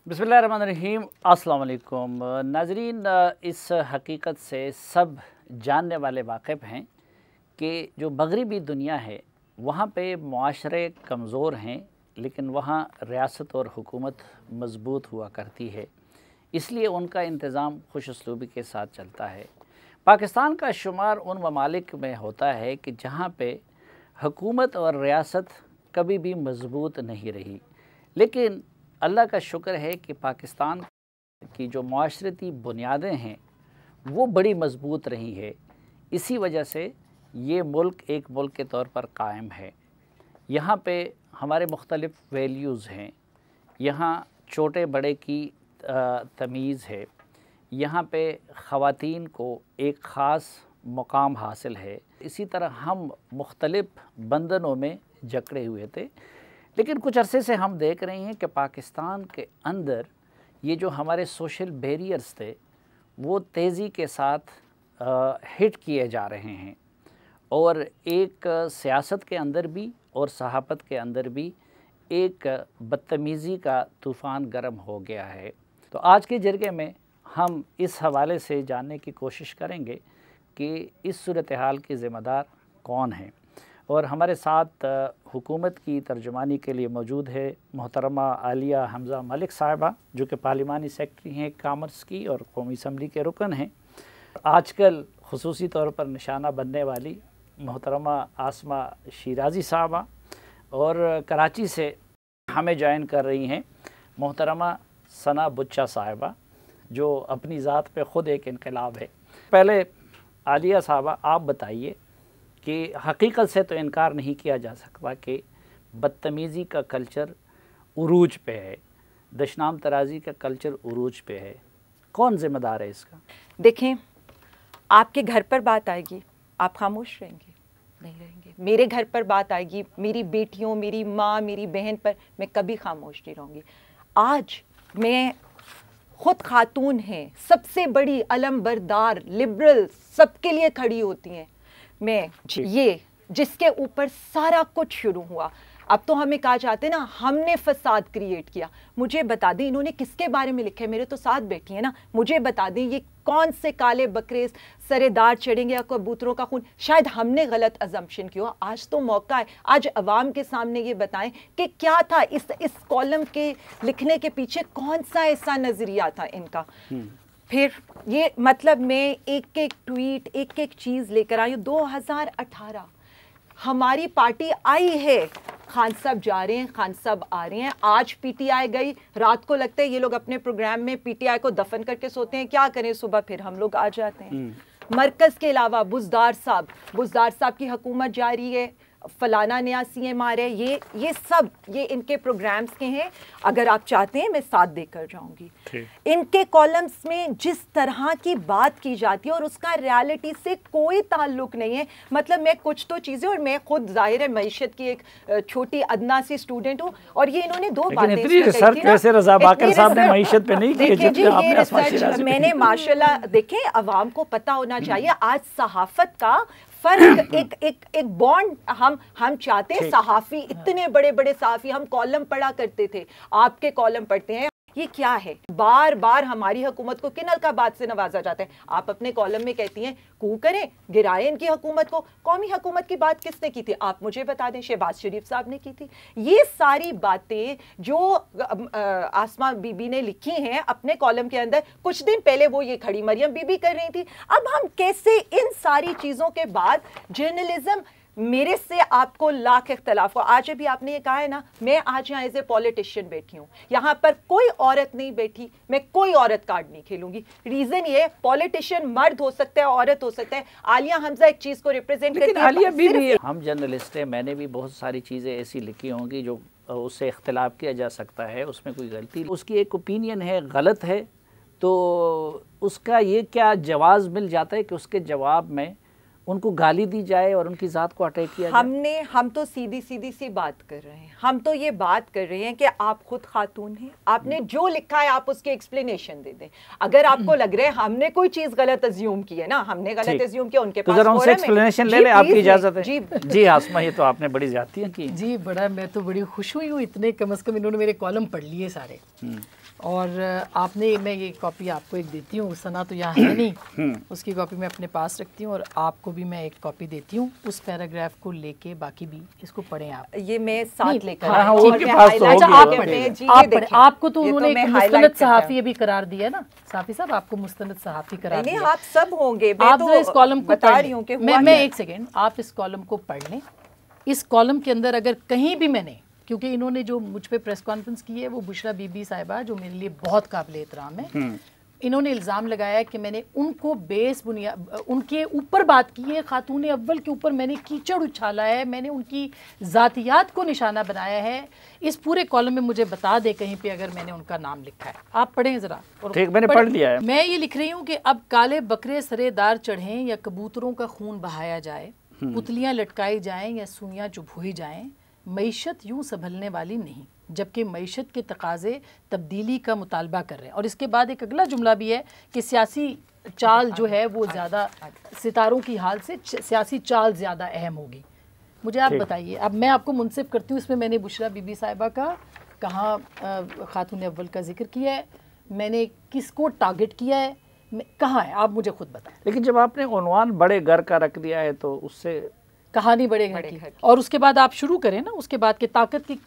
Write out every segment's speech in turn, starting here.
बिस्मिल्लाहिर्रहमानिर्रहीम। अस्सलाम वालेकुम नाज़रीन, इस हकीकत से सब जानने वाले वाक़िफ़ हैं कि जो मगरिबी दुनिया है वहाँ पे मुआशरे कमज़ोर हैं, लेकिन वहाँ रियासत और हुकूमत मज़बूत हुआ करती है, इसलिए उनका इंतज़ाम खुश उसलूबी के साथ चलता है। पाकिस्तान का शुमार उन ममालिक में होता है कि जहाँ पे हुकूमत और रियासत कभी भी मज़बूत नहीं रही, लेकिन अल्लाह का शुक्र है कि पाकिस्तान की जो माशरती बुनियादें हैं वो बड़ी मज़बूत रही है। इसी वजह से ये मुल्क एक मुल्क के तौर पर कायम है। यहाँ पे हमारे मुख्तलिफ़ वैल्यूज़ हैं, यहाँ छोटे बड़े की तमीज़ है, यहाँ पे ख़वातीन को एक ख़ास मुकाम हासिल है। इसी तरह हम मुख्तलिफ़ बंधनों में जकड़े हुए थे, लेकिन कुछ अरसे से हम देख रहे हैं कि पाकिस्तान के अंदर ये जो हमारे सोशल बैरियर्स थे वो तेज़ी के साथ हिट किए जा रहे हैं और एक सियासत के अंदर भी और सहाफ़त के अंदर भी एक बदतमीज़ी का तूफ़ान गर्म हो गया है। तो आज के जरगे में हम इस हवाले से जानने की कोशिश करेंगे कि इस सूरत हाल की ज़िम्मेदार कौन है। और हमारे साथ हुकूमत की तर्जुमानी के लिए मौजूद है मोहतरमा आलिया हमज़ा मलिक साहिबा, जो कि पार्लिमानी सेक्रेटरी हैं कामर्स की और कौमी असम्बली के रुकन हैं। आजकल खुसूसी तौर पर निशाना बनने वाली मोहतरमा आसमा शिराजी साहबा, और कराची से हमें ज्वाइन कर रही हैं मोहतरमा सना बुच्चा साहिबा, जो अपनी ज़ात पे ख़ुद एक इनकलाब है। पहले आलिया साहबा आप बताइए कि हकीकत से तो इनकार नहीं किया जा सकता कि बदतमीज़ी का कल्चर उरूज पे है, दशनाम तराज़ी का कल्चर उरूज पे है, कौन ज़िम्मेदार है इसका? देखें, आपके घर पर बात आएगी, आप खामोश रहेंगे? नहीं रहेंगे। मेरे घर पर बात आएगी, मेरी बेटियों, मेरी माँ, मेरी बहन पर, मैं कभी खामोश नहीं रहूँगी। आज मैं खुद खातून हैं, सबसे बड़ी अलमबरदार लिबरल सबके लिए खड़ी होती हैं। मैं ये जिसके ऊपर सारा कुछ शुरू हुआ, अब तो हमें कहा जाते हैं ना हमने फसाद क्रिएट किया। मुझे बता दें इन्होंने किसके बारे में लिखा है, मेरे तो साथ बैठी है ना, मुझे बता दें ये कौन से काले बकरे सरेदार चढ़ेंगे या कबूतरों का खून। शायद हमने गलत अजम्पशन किया। आज तो मौका है, आज अवाम के सामने ये बताएं कि क्या था इस कॉलम के लिखने के पीछे, कौन सा ऐसा नजरिया था इनका। फिर ये मतलब मैं एक एक ट्वीट, एक एक चीज़ लेकर आई हूँ। 2018 हमारी पार्टी आई है, खान साहब जा रहे हैं, खान साहब आ रहे हैं। आज पीटीआई गई, रात को लगता है ये लोग अपने प्रोग्राम में पीटीआई को दफन करके सोते हैं, क्या करें, सुबह फिर हम लोग आ जाते हैं। मरकज़ के अलावा बुज़दार साहब की हुकूमत जा रही है, फलाना नया सीएम आ रहा है, ये सब ये इनके प्रोग्राम्स के हैं। अगर आप चाहते हैं मैं साथ देकर जाऊंगी। इनके कॉलम्स में जिस तरह की बात की जाती है और उसका रियलिटी से कोई ताल्लुक नहीं है। मतलब मैं कुछ तो चीज़ें, और मैं खुद जाहिर है मईशत की एक छोटी अदना सी स्टूडेंट हूँ, और ये इन्होंने दो बातें मैंने माशाल्लाह देखें, अवाम को पता होना चाहिए। आज सहाफत का फर्क एक बॉन्ड हम चाहते हैं। सहाफ़ी, इतने बड़े बड़े सहाफ़ी, हम कॉलम पढ़ा करते थे, आपके कॉलम पढ़ते हैं, ये क्या है? बार बार हमारी हुकूमत को किन अलकाबात से नवाजा जाता है। आप अपने कॉलम में कहती हैं कू करें, गिराएं इनकी हुकूमत को। कौमी हुकूमत की बात किसने की थी, आप मुझे बता दें। शहबाज शरीफ साहब ने की थी। ये सारी बातें जो आसमा बीबी ने लिखी हैं अपने कॉलम के अंदर, कुछ दिन पहले वो ये खड़ी मरियम बीबी कर रही थी। अब हम कैसे इन सारी चीज़ों के बाद जर्नलिज्म, मेरे से आपको लाख इख्तलाफ हो। आज अभी आपने ये कहा है ना, मैं आज यहाँ एज ए पॉलिटिशियन बैठी हूँ, यहाँ पर कोई औरत नहीं बैठी, मैं कोई औरत कार्ड नहीं खेलूंगी। रीजन ये, पॉलिटिशियन मर्द हो सकता है, औरत हो सकता है। आलिया हमजा एक चीज को रिप्रेजेंट करती है। आलिया भी हम जर्नलिस्ट हैं, मैंने भी बहुत सारी चीज़ें ऐसी लिखी होंगी जो उससे इख्तलाफ किया जा सकता है, उसमें कोई गलती, उसकी एक ओपिनियन है, गलत है तो उसका ये क्या जवाब मिल जाता है कि उसके जवाब में उनको गाली दी जाए और उनकी ज़ात को अटैक किया जाए? हम तो सीधी सी बात कर रहे हैं। हम तो ये बात कर रहे हैं कि आप खुद खातून हैं, आपने जो लिखा है आप उसके एक्सप्लेनेशन दे दें। अगर आपको लग रहा है हमने कोई चीज गलत अज्यूम की है ना, हमने गलत अज्यूम किया, उनके पास तो एक्सप्लेनेशन ले लें, आपकी इजाजत है। जी आसमा, ये तो आपने बड़ी ज्यादतियां की जी। बड़ा, मैं तो बड़ी खुश हुई हूँ, इतने कम से कम इन्होंने मेरे कॉलम पढ़ लिए सारे। और आपने, मैं ये कॉपी आपको एक देती हूँ, सना तो यहाँ है नहीं, उसकी कॉपी मैं अपने पास रखती हूँ और आपको भी मैं एक कॉपी देती हूँ उस पैराग्राफ को लेके, बाकी भी इसको पढ़ें आप। ये मैं साथ लेकर आपको तो उन्होंने मुस्तनद सहाफ़ी अभी करार दिया है ना, साफ़ी साहब आपको मुस्तनद सहाफ़ी करार दिया। आप सब होंगे, आप इस कॉलम को बता रही हूँ कि मैं एक सेकेंड, आप इस कॉलम को पढ़ लें। इस कॉलम के अंदर अगर कहीं भी मैंने, क्योंकि इन्होंने जो मुझ पे प्रेस कॉन्फ्रेंस की है वो बुशरा बीबी साहिबा जो मेरे लिए बहुत काबिल एहतराम है, इन्होंने इल्ज़ाम लगाया कि मैंने उनको उनके ऊपर बात की है, खातून अव्वल के ऊपर मैंने कीचड़ उछाला है, मैंने उनकी ज़ातियात को निशाना बनाया है। इस पूरे कॉलम में मुझे बता दे कहीं पे अगर मैंने उनका नाम लिखा है, आप पढ़ें ज़रा। ठीक, मैंने पढ़ लिया है। मैं ये लिख रही हूँ कि अब काले बकरे सरेदार चढ़ें या कबूतरों का खून बहाया जाए, पुतलियाँ लटकाई जाएँ या सुइयाँ चुभोई जाएँ, मईशत यूं संभलने वाली नहीं, जबकि मईशत के तकाजे तब्दीली का मुतालबा कर रहे हैं। और इसके बाद एक अगला जुमला भी है कि सियासी चाल जो है वो ज़्यादा, सितारों की हाल से सियासी चाल ज़्यादा अहम होगी। मुझे आप बताइए, अब मैं आपको मुनसिब करती हूँ, इसमें मैंने बुशरा बीबी साहिबा का कहाँ खातून अव्वल का जिक्र किया है, मैंने किसको टारगेट किया है, कहाँ है, आप मुझे खुद बताएं। लेकिन जब आपने उन्वान बड़े घर का रख दिया है तो उससे कहानी बड़े घर की, और उसके बाद आप शुरू करें ना, उसके बाद के ताकत की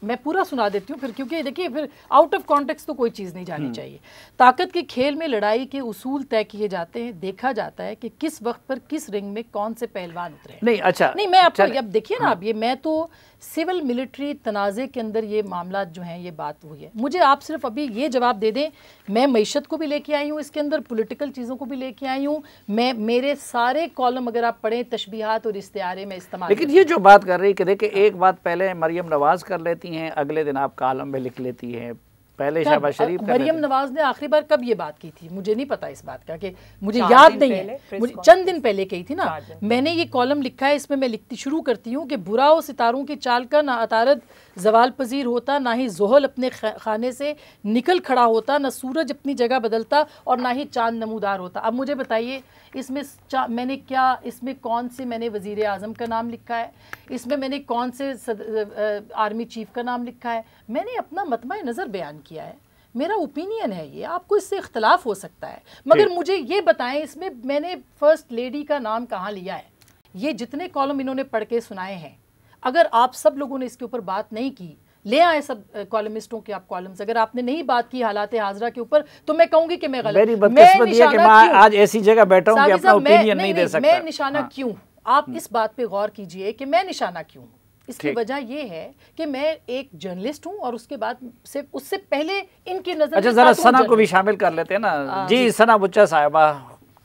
मैं पूरा सुना देती हूँ फिर, क्योंकि देखिए फिर आउट ऑफ कॉन्टेक्स्ट तो कोई चीज़ नहीं जानी चाहिए। ताकत के खेल में लड़ाई के उसूल तय किए जाते हैं, देखा जाता है कि किस वक्त पर किस रिंग में कौन से पहलवान उतरे। नहीं, अच्छा नहीं, मैं आपको अब देखिए ना, अब ये मैं तो सिविल मिलिट्री तनाज़े के अंदर ये मामला जो हैं ये बात हुई है। मुझे आप सिर्फ अभी ये जवाब दे दें, मैं मईशत को भी लेके आई हूँ इसके अंदर, पॉलिटिकल चीज़ों को भी लेके आई हूँ, मैं मेरे सारे कॉलम अगर आप पढ़ें तशबीहात और इस्तिआरे में इस्तेमाल। लेकिन ये जो बात कर रही है कि देखिए, एक बात पहले मरियम नवाज कर लेती हैं, अगले दिन आप कॉलम में लिख लेती हैं, पहले शहबाज शरीफ। मरियम नवाज ने आखिरी बार कब ये बात की थी मुझे नहीं पता इस बात का, कि मुझे याद नहीं है, मुझे चंद दिन पहले कही थी ना। मैंने ये कॉलम लिखा है, इसमें मैं लिखती शुरू करती हूँ कि बुरा हो सितारों की चाल का ना अतारद जवाल पजीर होता, ना ही जोहल अपने खाने से निकल खड़ा होता, ना सूरज अपनी जगह बदलता और ना ही चांद नमूदार होता। अब मुझे बताइए इसमें मैंने क्या, इसमें कौन से मैंने वज़ीर आज़म का नाम लिखा है, इसमें मैंने कौन से आर्मी चीफ का नाम लिखा है, मैंने अपना मतमा नज़र बयान किया है, मेरा ओपिनियन है ये, आपको इससे इख्तलाफ हो सकता है, मगर मुझे ये बताएं इसमें मैंने फर्स्ट लेडी का नाम कहाँ लिया है। ये जितने कॉलम इन्होंने पढ़ के सुनाए हैं, अगर आप सब लोगों ने इसके ऊपर बात नहीं की, ले आए सब कॉलमिस्टों के आप कॉलम्स, अगर आपने नहीं बात की हालात हाजरा के ऊपर, तो मैं कहूंगी कि मैं गलत, मैं आज ऐसी जगह बैठा हूं कि अपना ओपिनियन नहीं दे सकता। मैं निशाना क्यों, आप इस बात पे गौर कीजिए कि मैं निशाना क्यों। इसकी वजह ये है कि मैं एक जर्नलिस्ट हूं और उसके बाद से उससे पहले इनकी नजर। अच्छा, जरा सना को भी शामिल कर लेते हैं ना। जी सना बुच्चा साहिबा,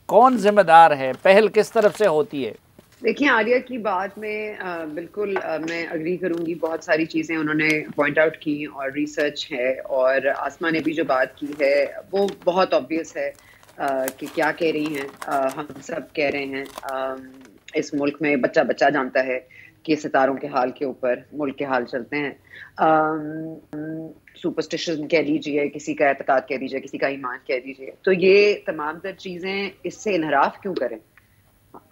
कौन जिम्मेदार है, पहल किस तरफ से होती है? देखिए, आलिया की बात में बिल्कुल मैं अग्री करूंगी, बहुत सारी चीज़ें उन्होंने पॉइंट आउट की और रिसर्च है, और आसमा ने भी जो बात की है वो बहुत ऑब्वियस है कि क्या कह रही हैं। हम सब कह रहे हैं इस मुल्क में बच्चा बच्चा जानता है कि सितारों के हाल के ऊपर मुल्क के हाल चलते हैं। सुपरस्टिशन कह लीजिए, किसी का एतकाद कह लीजिए, किसी का ईमान कह लीजिए, तो ये तमाम तर चीज़ें इससे इनहराफ क्यों करें?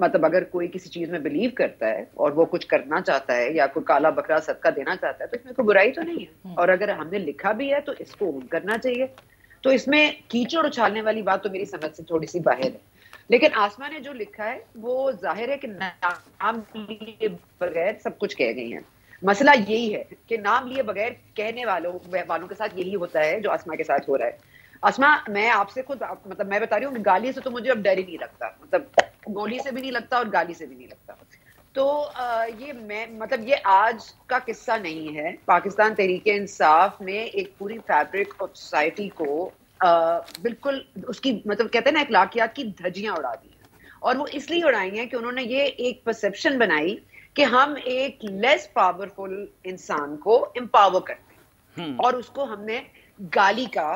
मतलब अगर कोई किसी चीज में बिलीव करता है और वो कुछ करना चाहता है या कोई काला बकरा सदका देना चाहता है, तो इसमें कोई बुराई तो नहीं है, और अगर हमने लिखा भी है तो इसको ओन करना चाहिए। तो इसमें कीचड़ उछालने वाली बात तो मेरी समझ से थोड़ी सी बाहर है। लेकिन आसमा ने जो लिखा है वो जाहिर है कि नाम लिए बगैर सब कुछ कह गई हैं। मसला यही है कि नाम लिए बगैर कहने वालों के साथ यही होता है जो आसमा के साथ हो रहा है। आसमा, मैं आपसे खुद मतलब मैं बता रही हूँ, गाली से तो मुझे अब डर ही नहीं लगता, मतलब गोली से भी नहीं लगता और गाली से भी नहीं लगता। तो ये मैं मतलब ये आज का किस्सा नहीं है। पाकिस्तान तहरीक इंसाफ ने एक पूरी फैब्रिक ऑफ सोसाइटी को बिल्कुल उसकी मतलब कहते हैं ना अखलाकियात की धज्जियां उड़ा दी हैं, और वो इसलिए उड़ाई हैं कि उन्होंने ये एक परसेप्शन बनाई कि हम एक लेस पावरफुल इंसान को एम्पावर करते हैं, और उसको हमने गाली का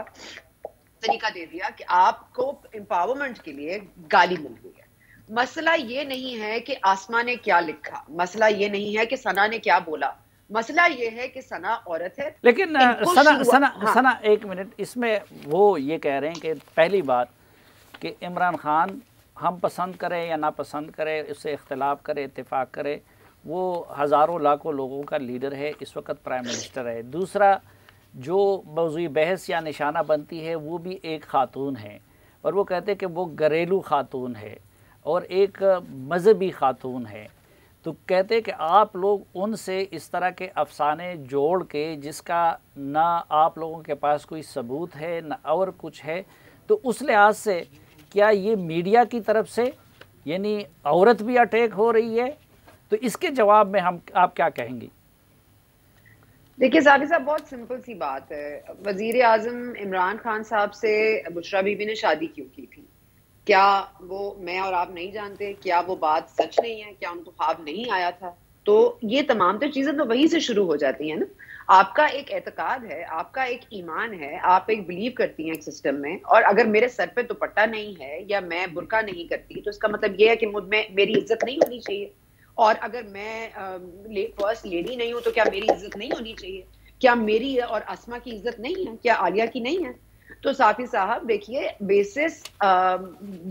तरीका दे दिया कि आपको एम्पावरमेंट के लिए गाली मिल गई है। मसला ये नहीं है कि आसमा ने क्या लिखा, मसला ये नहीं है कि सना ने क्या बोला, मसला ये है कि सना औरत है। लेकिन सना एक मिनट, इसमें वो ये कह रहे हैं कि पहली बात कि इमरान खान हम पसंद करें या नापसंद करें, उससे इख्तलाफ करें, इत्तेफाक करें, वो हज़ारों लाखों लोगों का लीडर है, इस वक्त प्राइम मिनिस्टर है। दूसरा, जो मौज़ूई बहस या निशाना बनती है वो भी एक ख़ातून है, और वो कहते हैं कि वो घरेलू ख़ातून है और एक मजहबी ख़ातून है। तो कहते हैं कि आप लोग उनसे इस तरह के अफसाने जोड़ के, जिसका ना आप लोगों के पास कोई सबूत है ना और कुछ है, तो उस लिहाज से क्या ये मीडिया की तरफ से यानी औरत भी अटैक हो रही है? तो इसके जवाब में आप क्या कहेंगी? देखिए साफी साहब, बहुत सिंपल सी बात है। वजीर आजम इमरान खान साहब से बुशरा बीबी ने शादी क्यों की थी? क्या वो मैं और आप नहीं जानते? क्या वो बात सच नहीं है? क्या उनको ख्वाब नहीं आया था? तो ये तमाम तो चीजें तो वहीं से शुरू हो जाती हैं ना। आपका एक एतकाद है, आपका एक ईमान है, आप एक बिलीव करती हैं एक सिस्टम में, और अगर मेरे सर पे दुपट्टा नहीं है या मैं बुर्का नहीं करती तो इसका मतलब ये है कि मुझ में मेरी इज्जत नहीं होनी चाहिए। और अगर मैं फर्स्ट लेडी नहीं हूं तो क्या मेरी इज्जत नहीं होनी चाहिए? क्या मेरी और अस्मा की इज्जत नहीं है? क्या आलिया की नहीं है? तो साफी साहब देखिए, बेसिस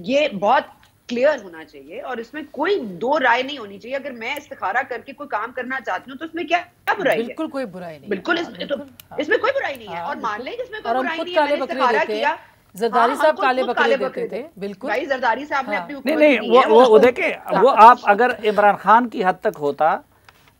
ये बहुत क्लियर होना चाहिए और इसमें कोई दो राय नहीं होनी चाहिए। अगर मैं इस्तिखारा करके कोई काम करना चाहती हूँ तो इसमें क्या बुराई है? बिल्कुल कोई बुराई नहीं, बिल्कुल इसमें कोई बुराई नहीं है। और मान लें कि इसमें कोई बुराई नहीं है, मैंने इस्तिखारा किया। जरदारी साहब काले बकरे देते थे, बिल्कुल भाई जरदारी साहब ने अपनी नहीं वो देखे, वो आप अगर इमरान खान की हद तक होता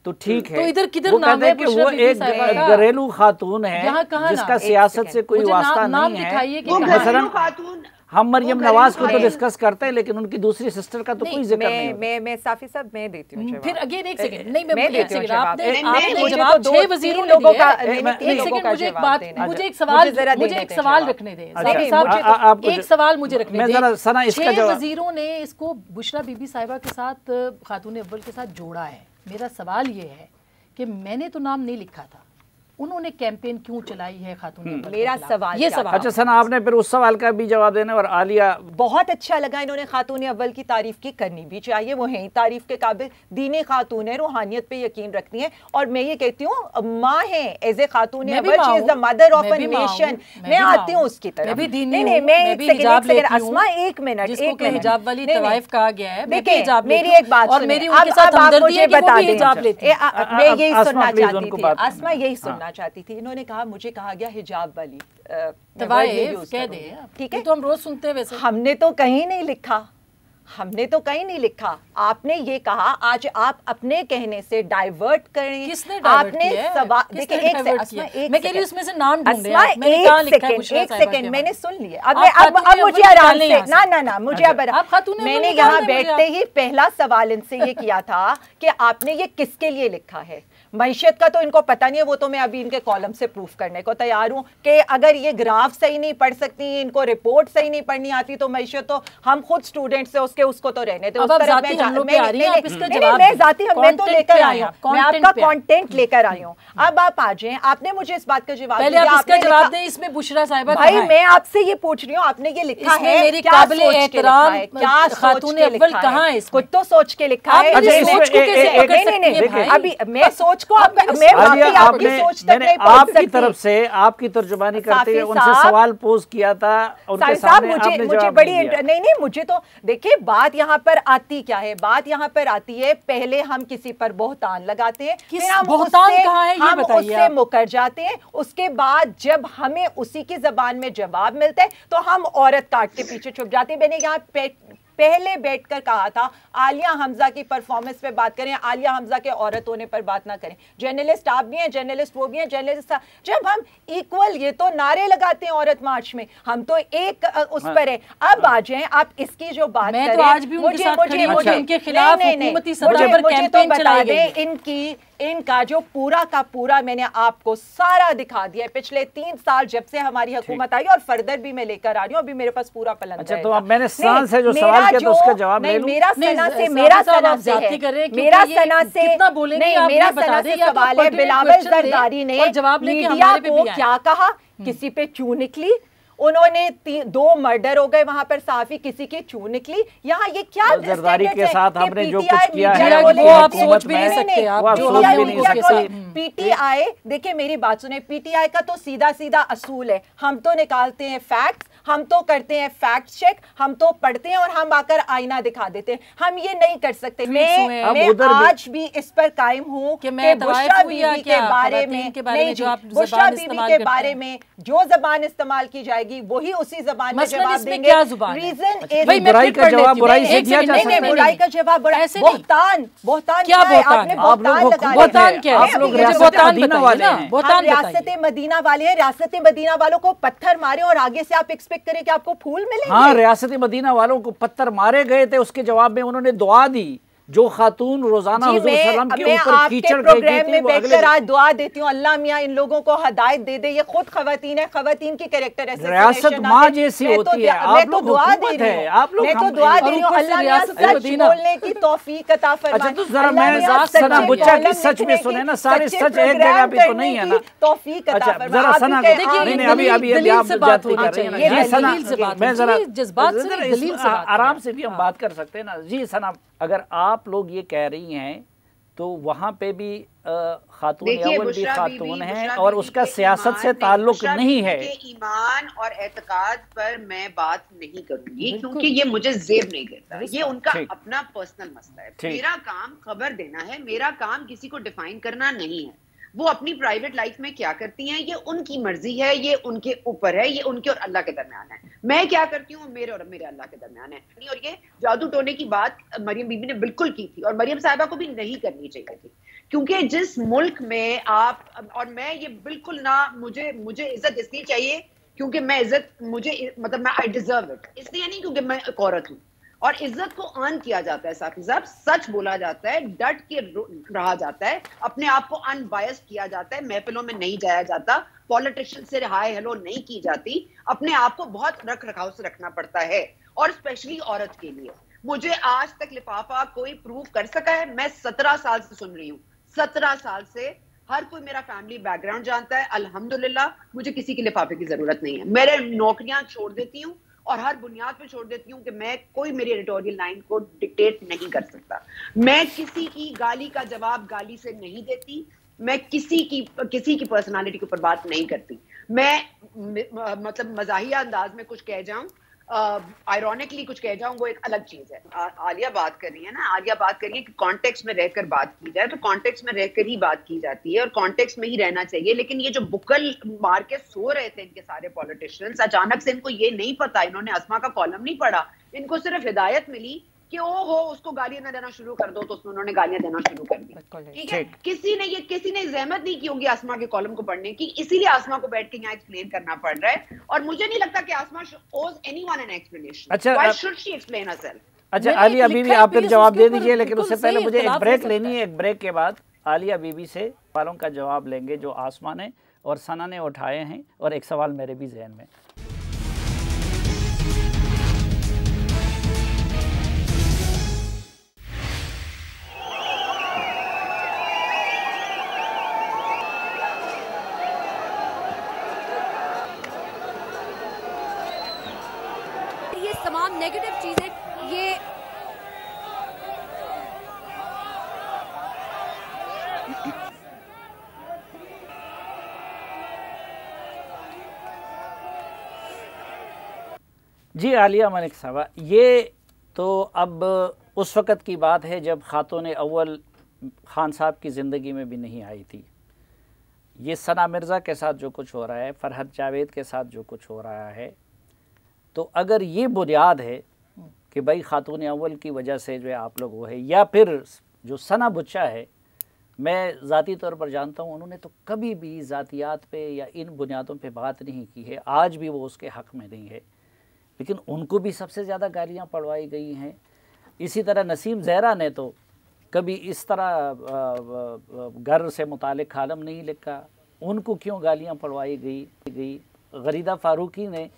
तो ठीक है। तो इधर किधर वो नाम है? कि वो एक घरेलू खातून है जिसका सियासत से कोई वास्ता नहीं है। खातून हम मरियम नवाज को तो डिस्कस करते हैं, लेकिन उनकी दूसरी सिस्टर का तो कोई जिक्र नहीं। मैं साफी साहब मैं देती हूँ फिर अगेन एक सेकंड, नहीं मैं देती हूँ आपने जवाब 6 वजीरों ने दिए। एक सेकंड, मुझे एक बात, मुझे एक सवाल रखने दें साहब, एक सवाल मुझे रखने दें। 6 वजीरों ने इसको बुशरा बीबी साहिबा के साथ, खातून अव्वल के साथ जोड़ा है। मेरा सवाल ये है कि मैंने तो नाम नहीं लिखा था, उन्होंने कैंपेन क्यों चलाई है खातून अव्वल? मेरा सवाल ये सवाल। अच्छा सना, आपने फिर उस सवाल का भी जवाब देना। और आलिया, बहुत अच्छा लगा इन्होंने खातून अव्वल की तारीफ की, करनी भी चाहिए, वो हैं तारीफ के काबिल, दीनी खातून है, रूहानियत पे यकीन रखती हैं। और मैं ये कहती हूँ माँ है, एज ए खातून अव्वल, she is the mother of a nation. मैं आती हूँ उसकी तरफ। अस्मा एक मिनट, हिजाब वाली तवाइफ कहा गया है। देखिए मेरी एक बात और मेरी उनके साथ हमदर्दी है कि वो भी हिजाब लेती है। मैं यही सुनना चाहती थी, अस्मा यही सुनना चाहती थी। इन्होंने कहा, मुझे कहा गया हिजाब वाली तवाइफ कह दे, ठीक है, तो हम रोज सुनते हैं। वैसे हमने तो कहीं नहीं लिखा, हमने तो कहीं नहीं लिखा। आपने ये कहा, आज आप अपने कहने से डाइवर्ट करें। किसने डाइवर्ट किया? आपने सवाल देखिए, मैं कह रही हूं इसमें से नाम ढूंढे। एक सेकंड मैंने सुन लिया। अब मुझे आराम से ना मुझे अब मैंने यहाँ बैठते ही पहला सवाल इनसे ये किया था कि आपने ये किसके लिए लिखा है। मैशत का तो इनको पता नहीं है, वो तो मैं अभी इनके कॉलम से प्रूफ करने को तैयार हूँ कि अगर ये ग्राफ सही नहीं पढ़ सकती, इनको रिपोर्ट सही नहीं पढ़नी आती, तो मैशत तो हम खुद स्टूडेंट से उसको तो रहने दो। मैं तो लेकर आई हूँ, मैं आपका कंटेंट लेकर आई हूँ। अब आप आ जाएं, आपने मुझे इस बात का जवाब दिया, आपने जवाब दें। इसमें बुशरा साहिबा भाई मैं आपसे ये पूछ रही हूँ, आपने ये लिखा है, मेरी काबिल एहतराम क्या खातून अव्वल कहाँ है? कुछ तो सोच के लिखा है। अभी मैं सोच को आपकी तरफ से आपकी तर्जुमानी करते हुए उनसे सवाल पोज किया था, उनके सामने आपने जवाब दिया। नहीं मुझे तो देखिए, बात यहाँ पर आती क्या है, बात यहाँ पर आती है पहले हम किसी पर बोहतान लगाते हैं, फिर हम उससे मुकर जाते हैं, उसके बाद जब हमें उसी की जबान में जवाब मिलता है तो हम औरत काट के पीछे छुप जाते हैं। मैंने यहाँ पहले बैठकर कहा था आलिया हमजा की परफॉर्मेंस पे बात करें, आलिया हमजा के औरत होने पर बात ना करें। जर्नलिस्ट आप भी हैं, जर्नलिस्ट वो भी हैं, जर्नलिस्ट जब हम इक्वल ये तो नारे लगाते हैं औरत मार्च में, हम तो एक उस पर है। अब आ जाएं आप इसकी जो बात करें, तो आज भी उनके साथ खड़ी हूं, उनके खिलाफ हुकूमती सतह पर कैंपेन चलाई गई। इनका जो पूरा का पूरा मैंने आपको सारा दिखा दिया है, पिछले 3 साल जब से हमारी हुकूमत आई, और फर्दर भी मैं लेकर आ रही हूँ, अभी मेरे पास पूरा प्लान है। अच्छा, तो अब मैंने सना से जो सवाल किया तो उसका जवाब ले लूं। मेरा सना से सवाल है, बिलावल जरदारी ने मीडिया को क्या कहा, किसी पे क्यों निकली, उन्होंने 2 मर्डर हो गए वहां पर, सहाफी किसी की चू निकली। यहाँ ये क्या जरदारी के साथ हमने जो कुछ किया है वो आप सोच भी नहीं सकते, आप जो हम नहीं सकते। पीटीआई, देखिए मेरी बात सुने, पीटीआई का तो सीधा सीधा असूल है, हम तो निकालते हैं फैक्ट्स, हम तो करते हैं फैक्ट चेक, हम तो पढ़ते हैं और हम आकर आईना दिखा देते हैं। हम ये नहीं कर सकते। मैं आज भी इस पर कायम हूँ कि बुशरा बीबी के बारे में, बुशरा बीबी के बारे में जो जबान इस्तेमाल की जाएगी वही उसी जबान में जवाब देंगे। रीजन बुराई का जवाब बुराई से दिया जा सकता है। बुराई का जवाब बोहतान, बोहतान क्या बोहतान? बोहतान क्या है? रियासत मदीना वाले हैं, रियासत मदीना वालों को पत्थर मारे और आगे से आप एक्सपेक्ट करें कि आपको फूल मिलेंगे? हाँ, रियासत मदीना वालों को पत्थर मारे गए थे, उसके जवाब में उन्होंने दुआ दी। जो खातून रोजाना हुजूर सल्लम के ऊपर कीचड़ प्रोग्राम में बैठकर आज दुआ देती हूँ, अल्लाह मियाँ इन लोगों को हदायत दे दे। ये खुद खवातीन है, खवातीन की कैरेक्टर रियासत माँ जैसी होती है, मैं तो दुआ दे रही हूँ, मैं तो दुआ दे रही हूँ अल्लाह मियाँ सच बोलने की तौफीक अता फरमाए। अच्छा, तो जरा मैं सना बुच्चा की सच में सुने ना, सारे सच एक जगह पे तो नहीं है ना, तौफीक अता फरमाए। जरा सना देखिए अभी आप बात होनी चाहिए, मैं जरा जज्बात से आराम से भी हम बात कर सकते हैं ना। जी सना, अगर आप लोग ये कह रही हैं तो वहाँ पे भी खातून अव्वल भी खातून है और उसका सियासत से ताल्लुक नहीं है। ईमान और एतकाद पर मैं बात नहीं करूंगी क्योंकि ये मुझे जेब नहीं देता, ये उनका अपना पर्सनल मसला है। मेरा काम खबर देना है, मेरा काम किसी को डिफाइन करना नहीं है। वो अपनी प्राइवेट लाइफ में क्या करती हैं ये उनकी मर्जी है, ये उनके ऊपर है, ये उनके और अल्लाह के दरमियान है। मैं क्या करती हूँ मेरे और मेरे अल्लाह के दरमियान है। और ये जादू टोने की बात मरियम बीबी ने बिल्कुल की थी और मरियम साहिबा को भी नहीं करनी चाहिए थी, क्योंकि जिस मुल्क में आप और मैं, ये बिल्कुल ना, मुझे इज्जत इसलिए चाहिए क्योंकि मैं इज्जत मुझे मतलब मैं आई डिजर्व इट, इसलिए नहीं क्योंकि मैं एक औरत हूँ। और इज्जत को अर्न किया जाता है साथी साहब, सच बोला जाता है, डट के रहा जाता है, अपने आप को अनबायस्ड किया जाता है, महफिलों में नहीं जाया जाता, पॉलिटिशियन से हाय हेलो नहीं की जाती, अपने आप को बहुत रख रखाव से रखना पड़ता है, और स्पेशली औरत के लिए। मुझे आज तक लिफाफा कोई प्रूव कर सका है? मैं 17 साल से सुन रही हूँ, 17 साल से हर कोई मेरा फैमिली बैकग्राउंड जानता है, अल्हम्दुलिल्लाह मुझे किसी के लिफाफे की जरूरत नहीं है। मेरे नौकरियां छोड़ देती हूँ और हर बुनियाद पे छोड़ देती हूँ कि मैं कोई मेरी एडिटोरियल लाइन को डिक्टेट नहीं कर सकता। मैं किसी की गाली का जवाब गाली से नहीं देती, मैं किसी की पर्सनालिटी के ऊपर बात नहीं करती। मैं मतलब मजाहिया अंदाज में कुछ कह जाऊं, आयरॉनिकली कुछ कह जाऊं, वो एक अलग चीज है। आलिया बात कर रही है ना, आलिया बात कर रही है कि कॉन्टेक्स्ट में रहकर बात की जाए, तो कॉन्टेक्स्ट में रहकर ही बात की जाती है और कॉन्टेक्स्ट में ही रहना चाहिए। लेकिन ये जो बुक्कल मार के सो रहे थे इनके सारे पॉलिटिशियंस, अचानक से इनको ये नहीं पता, इन्होंने अस्मा का कॉलम नहीं पढ़ा, इनको सिर्फ हिदायत मिली कि ओ हो उसको गालियां ना देना शुरू कर दो, तो उसमें उन्होंने गालियां देना शुरू कर दी। ठीक है, किसी ने जहमत नहीं की होगी आसमा के कॉलम को पढ़ने की, इसीलिए आसमा को बैठ के यहाँ एक्सप्लेन करना पड़ रहा है। और मुझे नहीं लगता कि आसमा ओज एनीवन एन एक्सप्लेनेशन। अच्छा, why should she explain herself? अच्छा आलिया बीबी, आप फिर जवाब दे दीजिए, लेकिन उससे पहले मुझे एक ब्रेक लेनी है। एक ब्रेक के बाद आलिया बीबी से सवालों का जवाब लेंगे जो आसमा ने और सना ने उठाए हैं, और एक सवाल मेरे भी जहन में। तमाम नेगेटिव चीजें ये जी आलिया मलिक साहबा, ये तो अब उस वक़्त की बात है जब खातून अव्वल खान साहब की ज़िंदगी में भी नहीं आई थी। ये सना मिर्ज़ा के साथ जो कुछ हो रहा है, फरहत जावेद के साथ जो कुछ हो रहा है, तो अगर ये बुनियाद है कि भाई खातून अव्वल की वजह से जो है आप लोग वो है, या फिर जो सना बुच्चा है, मैं ज़ाती तौर पर जानता हूँ उन्होंने तो कभी भी ज़ातियात पे या इन बुनियादों पे बात नहीं की है, आज भी वो उसके हक़ में नहीं है, लेकिन उनको भी सबसे ज़्यादा गालियाँ पड़वाई गई हैं। इसी तरह नसीम ज़हरा ने तो कभी इस तरह घर से मुतालिक कालम नहीं लिखा, उनको क्यों गालियाँ पड़वाई गई। गरीदा फ़ारूकी ने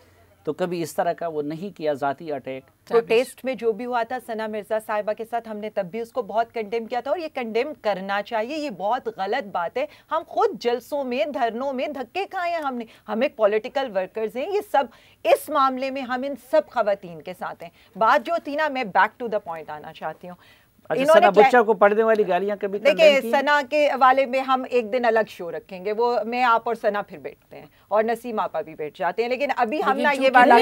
तो कभी इस तरह का वो नहीं किया ज़ाती अटैक। प्रोटेस्ट में जो भी हुआ था सना मिर्जा साहिबा के साथ, हमने तब भी उसको बहुत कंडेम किया था और ये कंडेम करना चाहिए। ये बहुत गलत बात है। हम खुद जलसों में, धरनों में धक्के खाए हैं हमने। हम एक पॉलिटिकल वर्कर्स हैं। ये सब इस मामले में हम इन सब खवातीन के साथ हैं। बात जो थी ना, मैं बैक टू द पॉइंट आना चाहती हूँ। सना बच्चा को पढ़ने वाली गालियां कभी देखिए, सना के वाले में हम एक दिन अलग शो रखेंगे। वो मैं, आप और सना फिर बैठते हैं और नसीम आपा भी बैठ जाते हैं। लेकिन अभी हम ना ये वाला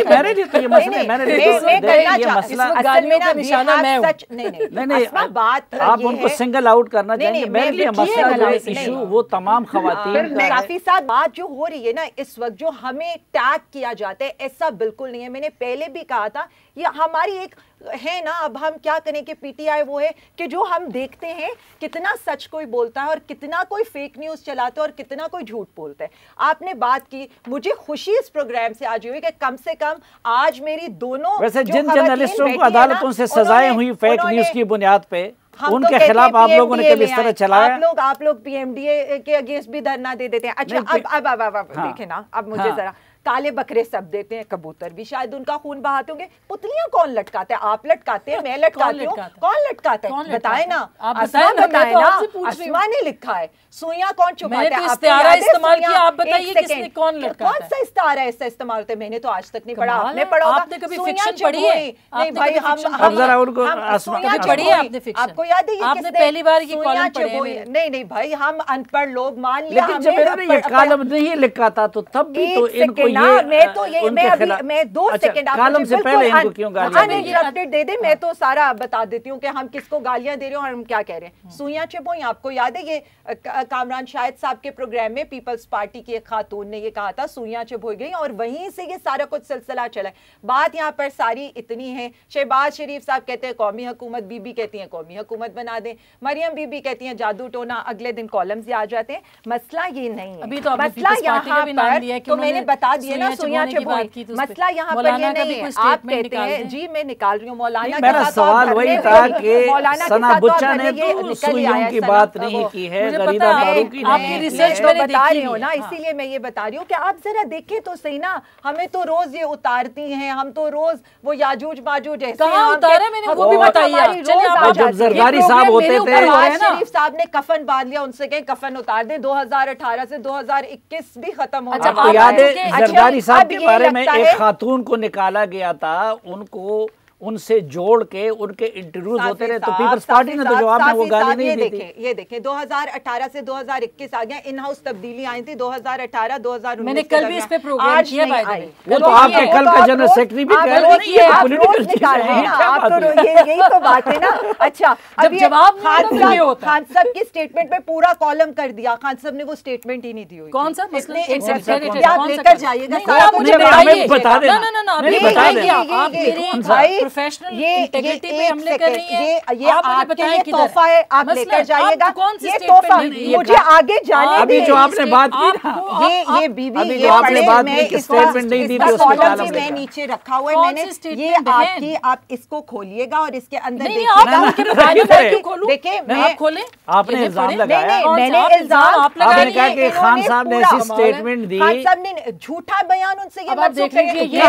बात आप उनको सिंगल आउट करना चाहेंगे। मेरे लिए मसला इशू वो तमाम खवातीन काफी साथ बात जो हो रही है ना इस वक्त, जो हमें टैग किया जाता है, ऐसा बिल्कुल नहीं है। मैंने पहले भी कहा था, ये हमारी एक है ना, अब हम क्या करें कि पीटीआई वो है कि जो हम देखते हैं कितना सच कोई बोलता है और कितना कोई फेक न्यूज चलाता है और कितना कोई झूठ बोलता है। आपने बात की, मुझे खुशी इस प्रोग्राम से आज हुई कि कम से कम आज मेरी दोनों, वैसे जिन जर्नलिस्टों को अदालतों से सजाएं हुई फेक न्यूज की बुनियाद पे, उनके खिलाफ आप लोगों ने कभी इस तरह चलाया? आप लोग पीएमडीए के अगेंस्ट भी धरना दे देते हैं। अच्छा, अब देखे ना, अब मुझे जरा काले बकरे सब देते हैं, कबूतर भी शायद उनका खून बहाते होंगे। पुतलियां कौन लटकाते हैं? आप लटकाते हैं, मैं लटकाती हूँ, कौन लटकाता है? बताए ना, बताए ना, आसमा ने लिखा है। सुइयां कौन छुपाते हैं? इस्तेमाल किया, आप बताइए किसने, कौन लटकाता है? कौन सा इस्तारा ऐसा इस्तेमाल होता है? मैंने तो आज तक नहीं पढ़ा। आपने पढ़ा होगा? आपने कभी फिक्शन पढ़ी है? नहीं भाई, अब जरा उनको पढ़ी है आपने फिक्शन? आपको याद है आपने पहली बार ये कॉलम पढ़े हैं? नहीं भाई, हम अनपढ़ लोग, मान लिया। लेकिन जब मैंने ये कॉलम नहीं लिखा था तो तब भी तो इनको मैं 2 सेकंड कॉलम से पहले इनको क्यों गालियां अपडेट दे दे। मैं तो सारा बता देती हूँ कि हम किसको गालियां दे रहे हैं और हम क्या कह रहे हैं। सुइयां चिबोई, आपको याद है ये कामरान शाहिद साहब के प्रोग्राम में पीपल्स पार्टी की एक खातून ने ये कहा था, सुइयां चिबोई गई, और वहीं से ये सारा कुछ सिलसिला चला। बात यहाँ पर सारी इतनी है, शहबाज शरीफ साहब कहते हैं कौमी हुकूमत, बीबी कहती है कौमी हुकूमत बना दें, मरियम बीबी कहती है जादू टोना, अगले दिन कॉलम्स आ जाते हैं। मसला ये नहीं है, अभी तो मसला यहाँ पर तो मैंने बता दिया ना, सुइयां चिबोई। मसला यहाँ पर ये नहीं है। आप कहते हैं जी मैं निकाल रही हूँ मौलाना, मेरा सवाल वही था कि सना बुच्चा ने तो सुइयों की बात नहीं की है, गरीदा फारूकी ने। आपकी रिसर्च मैंने बता रही हूँ ना, इसीलिए मैं ये बता रही हूँ कि आप जरा देखें तो सही ना। हमें तो रोज ये उतारती हैं, हम तो रोज वो याजूज माजूज जैसे उतारे, मैंने वो भी बताइए। जब जरदारी साहब होते थे, शरीफ साहब ने कफन बांध लिया, उनसे कहें कफन उतार दे। 2018 से 2021 भी खत्म हो गया। आपको याद है जरदारी साहब के बारे में एक खातून को निकाला गया था, उनको उनसे जोड़ के उनके इंटरव्यूज होते रहे, तो पीपल्स पार्टी ने तो जवाब में वो गाली नहीं दी थी। ये देखें 2018 से 2021 आ गया, इन हाउस तबदीली आई थी 2018, 2019। मैंने कल भी इस पे प्रोग्राम किया, वो तो आपके कल का जनरल सेक्रेटरी भी कह रहे हैं, ये पॉलिटिकल निकाल रहे हैं आप तो, यही तो बात है ना। अच्छा, जब जवाब खान साहब की स्टेटमेंट में पूरा कॉलम कर दिया, खान साहब ने वो स्टेटमेंट ही नहीं दी हुई। कौन सा आप लेकर जाइएगा, बता देना। प्रोफेशनल इंटीग्रिटी पे हमले कर रही है। ये आपके लिए तोहफा है, आप लेकर जाइएगा। ये तोहफा मुझे आगे जाने अभी जो आपने बात की ना, ये बीबी, ये आपने बात की स्टेटमेंट नहीं दी थी, उसमें कॉलम में नीचे रखा हुआ है मैंने, ये आपकी, आप इसको खोलिएगा और इसके अंदर देखिए, मैं खोले, आपने इल्जाम लगाया, मैंने इल्जाम, आपने कहा कि खान साहब ने ऐसी स्टेटमेंट दी, खान साहब ने झूठा बयान उनसे ये मत देखिए,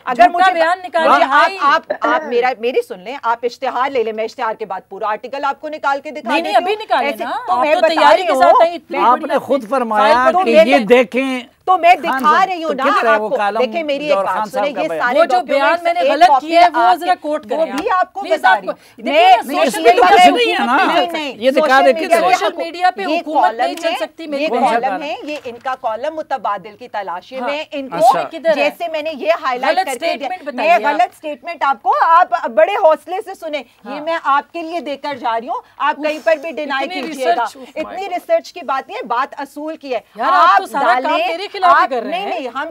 अगर मुझे बयान आप मेरी सुन लें, आप इश्तिहार ले लें, मैं इश्तिहार के बाद पूरा आर्टिकल आपको निकाल के दिखा देती हूं। अभी निकाले ना, तो मैं तैयारी के साथ आपने खुद फरमाया कि ये देखें, तो मैं दिखा रही हूँ ना आपको। देखिए मेरी एक बात सुने, ये सारे वो जो बयान मैंने गलत किया है वो जरा कोट करें, वो भी आपको बता रही हूँ। ये दिखा दे कि सोशल मीडिया पे हुकूमत नहीं चल सकती। मेरी कॉलम है ये, इनका कॉलम मुतबादिल की तलाशी में, इनको जैसे मैंने ये हाईलाइट करके मैं गलत स्टेटमेंट आपको, आप बड़े हौसले से सुने, ये मैं आपके लिए देकर जा रही हूँ, आप कहीं पर भी डिनाई कीजिएगा। इतनी रिसर्च की बात नहीं है, बात असूल की है। आप डालें, आप नहीं, हम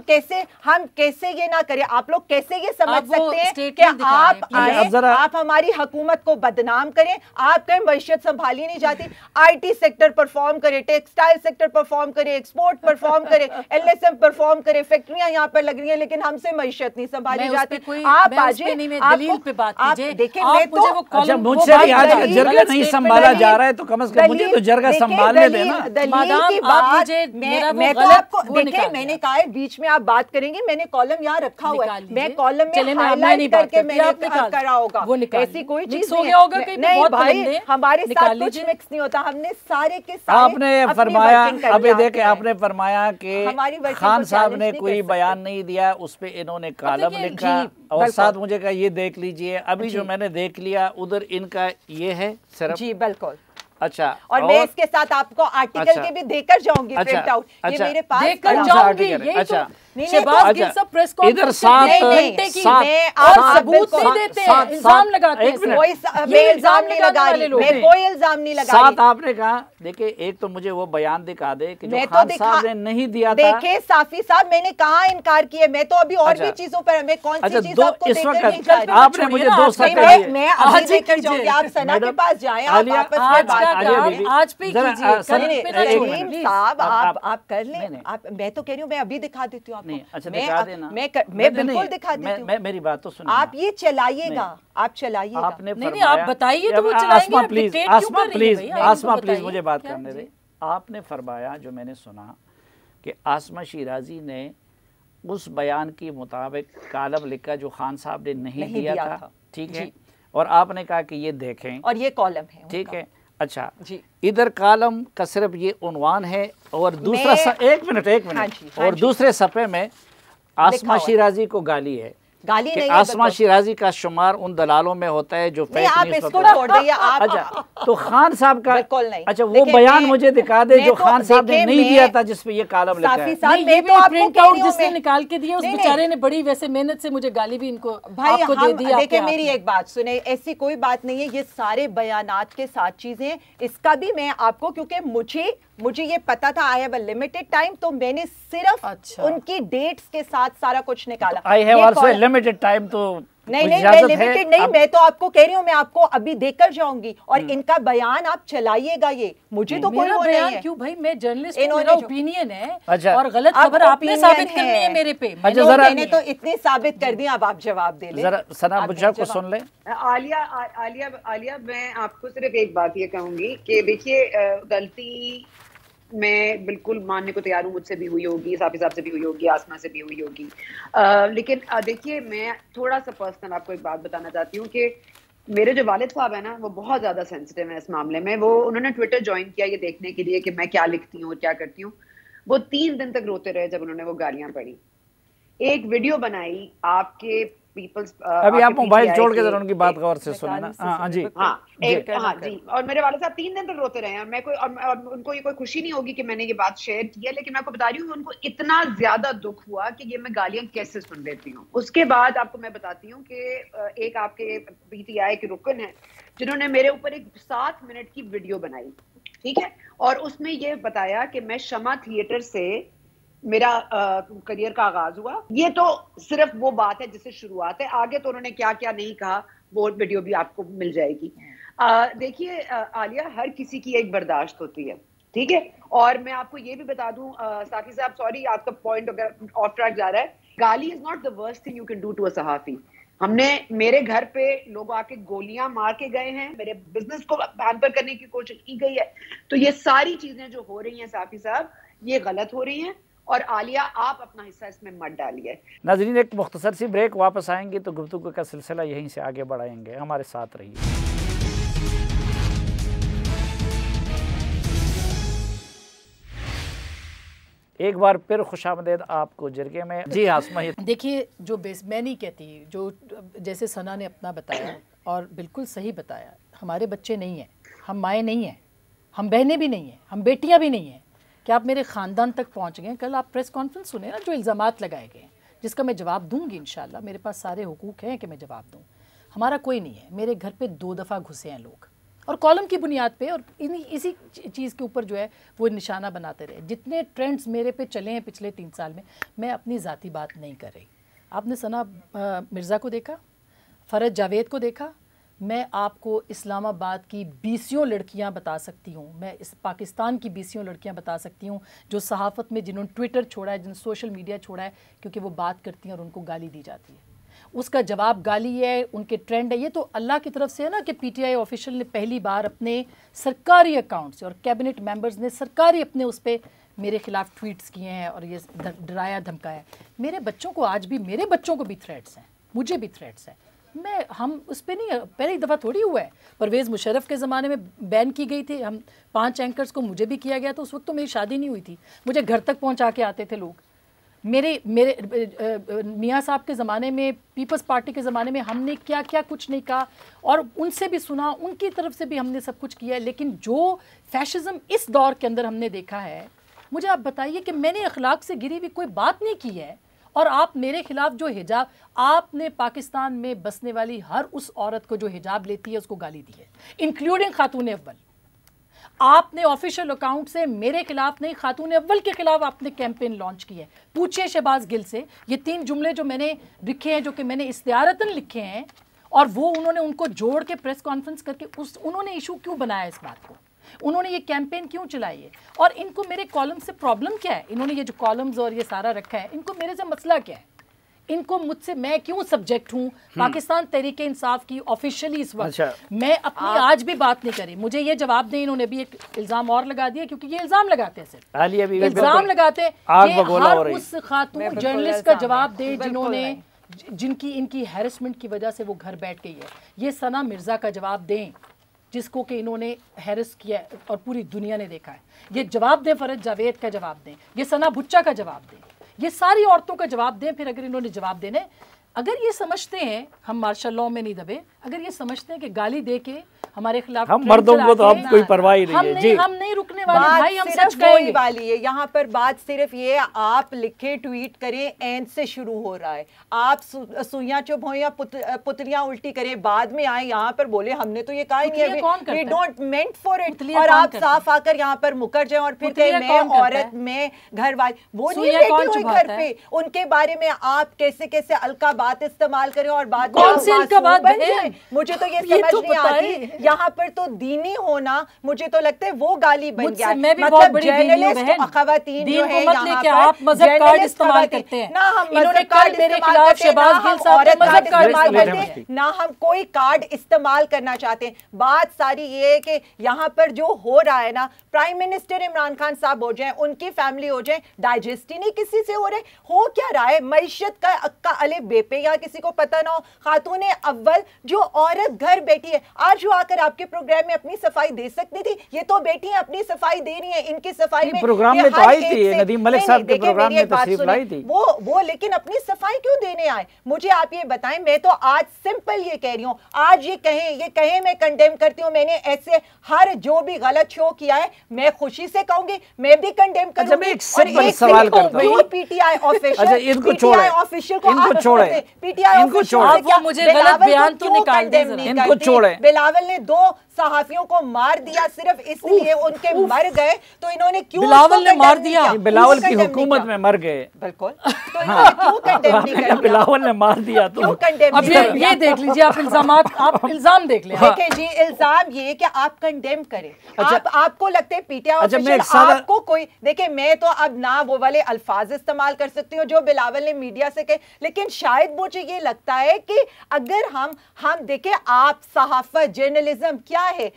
कैसे ये ना करें, आप लोग कैसे ये समझ सकते हैं कि आप हमारी हुकूमत को बदनाम करें। आप कहीं मैशत संभाली नहीं जाती, आईटी सेक्टर परफॉर्म करे, टेक्सटाइल सेक्टर परफॉर्म करे, एक्सपोर्ट परफॉर्म करे, एलएसएम परफॉर्म करे, फैक्ट्रियां यहाँ पर लग रही हैं, लेकिन हमसे मैशत नहीं संभाली जाती। आप आज दलील पे बात कीजिए। देखिए मैं तो मुझसे आज जरगा नहीं संभाला जा रहा है, तो कम से कम मुझे तो जरगा संभालने देना। दलील की बात मैं तो आपको देखें, मैंने कहा है बीच में आप बात करेंगे, मैंने कॉलम यहाँ रखा हुआ है, मैं कॉलम चले, में हाईलाइट करके मैंने करा होगा, ऐसी कोई चीज हो गया होगा नहीं भाई, हमारे साथ कुछ मिक्स नहीं होता, हमने सारे के सारे आपने फरमाया, अभी देखे आपने फरमाया कि खान साहब ने कोई बयान नहीं दिया, उस पे इन्होंने कॉलम लिखा और साथ मुझे कहा ये देख लीजिए। अभी जो मैंने देख लिया उधर इनका ये है सिर्फ। जी बिल्कुल। अच्छा, और मैं इसके साथ आपको आर्टिकल के भी देकर जाऊंगी प्रिंट आउट, ये मेरे पास देकर जाऊंगी। अच्छा, शहबाज गिल साहब प्रेस इधर सात सबूत नहीं देते हैं, इल्जाम लगाते हैं। मैं इल्जाम नहीं लगा रही, मैं कोई इल्जाम नहीं लगा रही। साथ आपने कहा, देखिए एक तो मुझे वो बयान दिखा दे कि जो खान साहब ने नहीं दिया था। देखिए साफी साहब, मैंने कहाँ इनकार किया, मैं तो अभी और भी चीजों पर, मैं कौन सी चीज आपको इस देकर नहीं वक्त आपने मुझे 2 सेकंड, मैं आज लेकर जाऊंगी, आप सना के पास जाएं, आप आपस में बात करें, आज पे कीजिए साहब, आप कर लें, आप, मैं तो कह रही हूँ मैं अभी दिखा देती हूँ आपको, मैं बिल्कुल दिखा देती हूँ। मेरी बात तो सुनिए, आप ये चलाइएगा, आप चलाइएगा। आपने नहीं, आप बताइए तो वो चलाएंगे। आसमा प्लीज मुझे बात करने दे। आपने फरमाया, जो मैंने सुना कि आसमा शिराजी ने उस बयान के मुताबिक कॉलम लिखा जो खान साहब ने नहीं दिया था, ठीक है, और आपने कहा कि ये देखें और ये कॉलम है, ठीक है। अच्छा जी, इधर कॉलम का सिर्फ ये उन्वान है और दूसरा एक मिनट और दूसरे सफ़े में आसमा शिराजी को गाली है, गाली नहीं, आसमा शिराजी का शुमार उन दलालों में होता है जो फेक आप न्यूज़ इसको छोड़ दइए आप। अच्छा, तो खान साहब का बिल्कुल नहीं। अच्छा, वो बयान मुझे दिखा दे जो खान साहब ने नहीं दिया था, जिसपे ये कॉलम लिखा है। मैं तो प्रिंट आउट जिसने निकाल के दिया, उस बेचारे ने बड़ी वैसे मेहनत से मुझे गाली भी इनको भाई आपको दे दी। देखिए मेरी एक बात सुने, ऐसी कोई बात नहीं है, ये सारे बयानात के साथ चीजें, इसका भी मैं आपको, क्योंकि मुझे ये पता था I have a limited time, तो मैंने सिर्फ उनकी डेट्स के साथ सारा कुछ निकाला। I have also limited time, तो नहीं मैं लिमिटेड नहीं, मैं तो आपको कह रही हूँ, मैं आपको अभी देकर जाऊंगी और इनका बयान आप चलाइएगा, ये मुझे तो कोई वो नहीं है। क्यों भाई, मैं जर्नलिस्ट हूं, मेरा ओपिनियन है। अच्छा, और गलत खबर आपने साबित करनी है मेरे पे। मैंने तो इतनी साबित कर दी, अब आप जवाब दे ले। जरा सना बुझा को सुन ले। आलिया मैं आपको सिर्फ एक बात ये कहूंगी कि देखिए, गलती मैं बिल्कुल मानने को तैयार हूँ, मुझसे भी हुई होगी, साफी साहब से भी हुई होगी, आसमा से भी हुई होगी, लेकिन देखिए मैं थोड़ा सा पर्सनल आपको एक बात बताना चाहती हूँ कि मेरे जो वालिद साहब है ना, वो बहुत ज़्यादा सेंसिटिव है इस मामले में। उन्होंने ट्विटर ज्वाइन किया ये देखने के लिए कि मैं क्या लिखती हूँ और क्या करती हूँ। वो 3 दिन तक रोते रहे जब उन्होंने वो गालियाँ पढ़ी। एक वीडियो बनाई आपके पीपल्स, अभी आप मोबाइल छोड़ के जरा उनकी बात गौर से सुने ना। हाँ जी, हाँ जी। और मेरे वाले साहब 3 दिन तक रोते रहे हैं। मैं उनको ये कोई खुशी नहीं होगी कि मैंने ये बात शेयर की है, लेकिन मैं आपको बता रही हूँ उनको इतना ज्यादा दुख हुआ कि ये मैं गालियां कैसे सुन लेती हूँ। उसके बाद आपको मैं बताती हूँ कि एक आपके PTI के रुकन है जिन्होंने मेरे ऊपर एक 7 मिनट की वीडियो बनाई, ठीक है, और उसमें ये बताया कि मैं शमा थिएटर से मेरा करियर का आगाज हुआ। ये तो सिर्फ वो बात है जिससे शुरुआत है, आगे तो उन्होंने क्या क्या नहीं कहा वो वीडियो भी आपको मिल जाएगी। देखिए आलिया, हर किसी की एक बर्दाश्त होती है, ठीक है, और मैं आपको ये भी बता दूं, साफी साहब सॉरी आपका पॉइंट अगर ऑफ ट्रैक जा रहा है, गाली is not the worst thing you can do to a सहाफी। मेरे घर पे लोग आके गोलियां मार के गए हैं, मेरे बिजनेस को हैम्पर करने की कोशिश की गई है। तो ये सारी चीजें जो हो रही हैं साफी साहब, ये गलत हो रही हैं, और आलिया आप अपना हिस्सा इसमें मत डालिए। नाज़रीन, एक मुख्तसर सी ब्रेक, वापस आएंगे तो गुफ्तगू का सिलसिला यहीं से आगे बढ़ाएंगे, हमारे साथ रहिए। एक बार फिर खुशामदीद आपको जरगे में। जी आसमा, देखिए जो मैं नहीं कहती, जो जैसे सना ने अपना बताया और बिल्कुल सही बताया, हमारे बच्चे नहीं हैं, हम माएँ नहीं हैं, हम बहनें भी नहीं हैं, हम बेटियाँ भी नहीं हैं, कि आप मेरे ख़ानदान तक पहुंच गए। कल आप प्रेस कॉन्फ्रेंस सुने ना, जो इल्ज़ामात लगाए गए, जिसका मैं जवाब दूंगी इंशाल्लाह, मेरे पास सारे हुकूक हैं कि मैं जवाब दूं। हमारा कोई नहीं है, मेरे घर पे 2 दफ़ा घुसे हैं लोग, और कॉलम की बुनियाद पे और इसी चीज़ के ऊपर जो है वो निशाना बनाते रहे। जितने ट्रेंड्स मेरे पे चले हैं पिछले 3 साल में, मैं अपनी ज़ाती बात नहीं कर रही। आपने सना मिर्ज़ा को देखा, फ़रज जावेद को देखा, मैं आपको इस्लामाबाद की 20 लड़कियां बता सकती हूँ, मैं इस पाकिस्तान की 20 लड़कियां बता सकती हूँ जो सहाफ़त में, जिन्होंने ट्विटर छोड़ा है, जिन्होंने सोशल मीडिया छोड़ा है, क्योंकि वो बात करती हैं और उनको गाली दी जाती है। उसका जवाब गाली है, उनके ट्रेंड है। ये तो अल्लाह की तरफ से है ना कि PTI ऑफिशियल ने पहली बार अपने सरकारी अकाउंट से, और कैबिनेट मेंबर्स ने सरकारी अपने उस पर मेरे खिलाफ ट्वीट्स किए हैं और ये डराया धमकाया। मेरे बच्चों को आज भी, मेरे बच्चों को भी थ्रेट्स हैं, मुझे भी थ्रेट्स हैं। हम उस पर नहीं, पहली दफ़ा थोड़ी हुआ है। परवेज़ मुशर्रफ के ज़माने में बैन की गई थी, हम 5 एंकर्स को, मुझे भी किया गया था। उस वक्त तो मेरी शादी नहीं हुई थी, मुझे घर तक पहुंचा के आते थे लोग। मेरे मियाँ साहब के ज़माने में, पीपल्स पार्टी के ज़माने में हमने क्या क्या कुछ नहीं कहा, और उनसे भी सुना, उनकी तरफ से भी हमने सब कुछ किया है। लेकिन जो फैशिज़म इस दौर के अंदर हमने देखा है, मुझे आप बताइए कि मैंने अखलाक से गिरी हुई कोई बात नहीं की है, और आप मेरे खिलाफ जो हिजाब, आपने पाकिस्तान में बसने वाली हर उस औरत को जो हिजाब लेती है उसको गाली दी है, इंक्लूडिंग खातून अव्वल। आपने ऑफिशियल अकाउंट से मेरे खिलाफ नहीं, खातून अव्वल के खिलाफ आपने कैंपेन लॉन्च की है। पूछिए शहबाज गिल से, ये 3 जुमले जो मैंने लिखे हैं, जो कि मैंने इख्तियारतन लिखे हैं, और वो उन्होंने उनको जोड़ के प्रेस कॉन्फ्रेंस करके उन्होंने इशू क्यों बनाया इस बात को, उन्होंने ये कैंपेन क्यों चलाई है, और इनको मेरे कॉलम से प्रॉब्लम क्या है? इन्होंने ये जो कॉलम्स और ये सारा रखा है, इनको मेरे से मसला क्या है? इनको मुझसे, मैं क्यों सब्जेक्ट हूँ पाकिस्तान तहरीक इंसाफ की ऑफिशियली इस वक्त? मैं अपनी आज भी बात नहीं करी, मुझे ये जवाब दें। इन्होंने भी एक इल्ज़ाम और लगा दिया, क्योंकि ये इल्ज़ाम लगाते हैं, सिर्फ इल्ज़ाम लगाते हैं कि हर उस खातून जर्नलिस्ट का जवाब दे जिनकी इनकी हैरेसमेंट की वजह से वो घर बैठ गई है। ये सना मिर्ज़ा का जवाब दें, जिसको कि इन्होंने हैरेस किया और पूरी दुनिया ने देखा है। ये जवाब दें, फरज जावेद का जवाब दें, ये सना बुच्चा का जवाब दें, ये सारी औरतों का जवाब दें। फिर अगर इन्होंने जवाब देने, अगर ये समझते हैं हम मार्शल लॉ में नहीं दबे, अगर ये समझते हैं कि गाली दे के हमारे खिलाफ, हम मर्दों को तो अब कोई परवाह ही नहीं है जी, हम नहीं रुकने वाले भाई, हम सच कहेंगे वाली है। यहाँ पर बात सिर्फ ये, आप लिखे ट्वीट करें, एंड से शुरू हो रहा है। आप सुइयां चुप हो या पुतलियां उल्टी करें, बाद में आए यहाँ पर बोले हमने तो ये कहा ही नहीं है, we don't meant for it, और आप साफ आकर यहाँ पर मुकर जाए और फिर कहें मैं औरत, मैं घर वाली, वो नहीं बैठी हुई घर पे, उनके बारे में आप कैसे कैसे अलका बात इस्तेमाल करें और बाद में मुझे तो ये समझ नहीं आती। यहाँ पर तो दीनी होना, मुझे तो लगता है वो गाली बन गया है। मतलब जर्नलिस्ट खवातीन जो है यहाँ पर आप मजहब कार्ड इस्तेमाल करते हैं, ना हम मजहब कार्ड मेरे खिलाफ शहबाज गिल साहब औरत कार्ड इस्तेमाल करते, ना हम कोई कार्ड इस्तेमाल करना चाहते हैं। बात सारी ये है कि यहाँ पर जो हो रहा है ना, प्राइम मिनिस्टर इमरान खान साहब हो जाए, उनकी फैमिली हो जाए, डाइजेस्ट ही नहीं किसी से हो रहे। हो क्या रहा है? मईशत का अक्का अले बेपे या किसी को पता ना हो। खातून अव्वल जो औरत घर बैठी है, आज वो आकर आपके प्रोग्राम में अपनी सफाई दे सकती थी, ये तो बेटी है अपनी सफाई दे रही है। इनकी सफाई में प्रोग्राम में तो आई थी, नदीम मलिक साहब के प्रोग्राम में तशरीफ लाई थी वो लेकिन अपनी सफाई क्यों देने आए? मुझे आप ये बताएं। मैं तो आज सिंपल ये कह रही हूँ, आज ये कहें मैं कंडेम करती हूँ। मैंने ऐसे हर जो भी गलत शो किया है मैं खुशी से कहूंगी, मैं भी कंडेम करूंगी। एक सवाल करता हूं, पीटीआई ऑफिशियल, इनको छोड़े, इनको छोड़े, पीटीआई इनको छोड़े, मुझे गलत बयान तो निकाल दे, इनको छोड़े। बिलावल ने 2 सहाफियों को मार दिया सिर्फ इसलिए उनके मर गए, तो इन्होंने क्यों बिलावल ने मार दिया? बिलावल की हुकूमत में मर गए, बिल्कुल। तो इन्होंने क्यों कंडेम नहीं किया? बिलावल ने मार दिया तो अब ये देख लीजिए, आप इल्जाम देख लें। देखिए जी, इल्जाम ये कि आप कंडेम करें। आपको लगता है पीटीआई ऑफिशियल आपको कोई, देखिए मैं तो अब ना वो वाले अल्फाज इस्तेमाल कर सकती हूँ जो बिलावल ने मीडिया से कहे, लेकिन शायद मुझे ये लगता है कि अगर हम देखें, आप सहाफत जर्नलिज्म क्या है,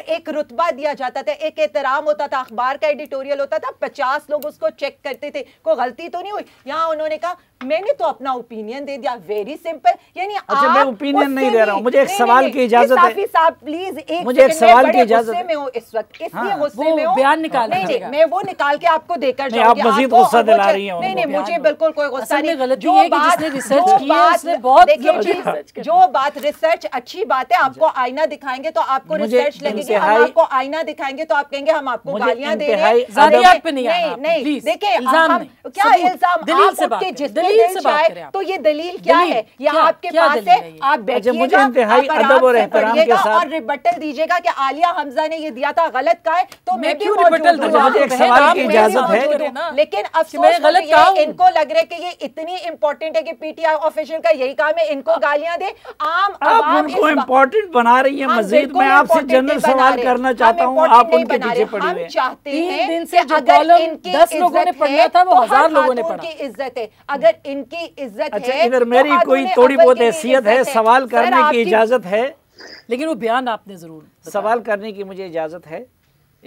एक रुतबा दिया जाता था, एक एहतराम होता था, अखबार का एडिटोरियल होता था, 50 लोग उसको चेक करते थे, कोई गलती तो नहीं हुई। यहाँ उन्होंने कहा मैंने तो अपना ओपिनियन दे दिया, वेरी सिंपल। यानी अच्छा, मैं ओपिनियन नहीं दे रहा हूं, मुझे एक सवाल की इजाजत है। साहब प्लीज मुझे एक सवाल की इजाजत है। में हो इस वक्त, इसलिए गुस्से में हो, बयान निकाल, नहीं मैं वो निकाल के आपको देकर जाऊंगी। आप मजीद गुस्सा दिला रही हैं। नहीं मुझे बिल्कुल कोई गुस्सा नहीं। गलती है कि जिसने रिसर्च की है उसने बहुत, देखिए जो बात रिसर्च अच्छी बात है, आपको आइना दिखाएंगे तो आपको रिसर्च लगेगी, हम आपको आइना दिखाएंगे तो आप कहेंगे हम आपको गालियां दे रहे हैं। नहीं देखिए, क्या इल्जाम आपके जिस दिल से बात करें, तो ये दलील क्या है? ये आपके पास है, आप बैठिएगा, इंतहाई अदब और एहतराम के साथ और रिबटल दीजिएगा कि आलिया हमजा ने ये दिया था गलत का है, तो मैं क्यों रिबटल दूंगा? मुझे एक सवाल की इजाजत है, लेकिन अफसोस गलत का इनको लग रहा है कि ये इतनी इंपॉर्टेंट है कि पीटीआई ऑफिशियल का यही काम है इनको गालियां दे। आप उनको इंपॉर्टेंट बना रही है मजीद। मैं आपसे जनरल सवाल करना चाहता हूँ, आप उनके पीछे पड़ी हुए। हम चाहते हैं दिन से जो कॉलम 10 लोगों ने पढ़ना था वो 1000 लोगों ने पढ़ा। इज्जत है, अगर इनकी इज्जत है, इधर मेरी कोई थोड़ी बहुत हैसियत है, सवाल करने की इजाजत है, लेकिन वो बयान आपने जरूर, सवाल करने की मुझे इजाजत है,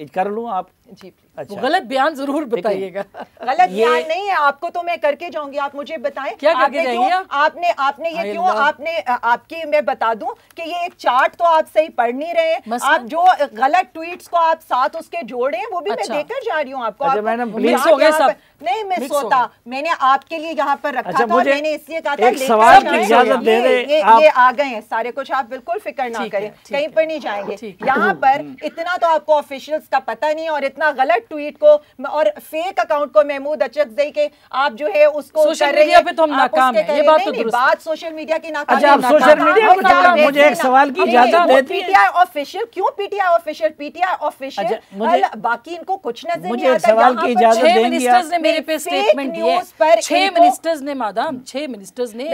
कर लूँ आप? जी प्लीज। वो गलत बयान जरूर बताइएगा। गलत बयान नहीं है, आपको तो मैं करके जाऊंगी, आप मुझे बताएं क्या करके जाएंगे आप? आपने ये क्यों, आपने आपकी मैं बता दूं कि ये एक चार्ट तो आप सही पढ़ नहीं रहे हैं, आप जो गलत ट्वीट्स को आप साथ उसके जोड़े वो भी मैं देकर जा रही हूँ आपको। मिस हो गए सब? नहीं मिस होता, मैंने आपके लिए यहाँ पर रखा था, मैंने इसलिए कहा था एक सवाल की इजाजत दे दे। ये आ गए हैं सारे कुछ, आप बिल्कुल फिक्र ना करें, कहीं पर नहीं जाएंगे। यहाँ पर इतना तो आपको ऑफिशियल्स का पता नहीं, और इतना गलत ट्वीट को और फेक अकाउंट को महमूद अचकज़ई के आप जो है उसको सोशल मीडिया पे तो हम नाकाम हैं, ये बात तो दुरुस्त है। बात सोशल मीडिया की नाकाम। अच्छा, आप सोशल मीडिया पे जोड़ा, मुझे एक सवाल की इजाजत देती है। पीटीआई ऑफिशियल क्यों, पीटीआई ऑफिशियल, पीटीआई ऑफिशियल, बाकी इनको कुछ नजर नहीं आता। मुझे एक सवाल की इजाजत देंगे? 6 मिनिस्टर्स ने मेरे पे स्टेटमेंट दिए, 6 मिनिस्टर्स ने मादाम, 6 मिनिस्टर्स ने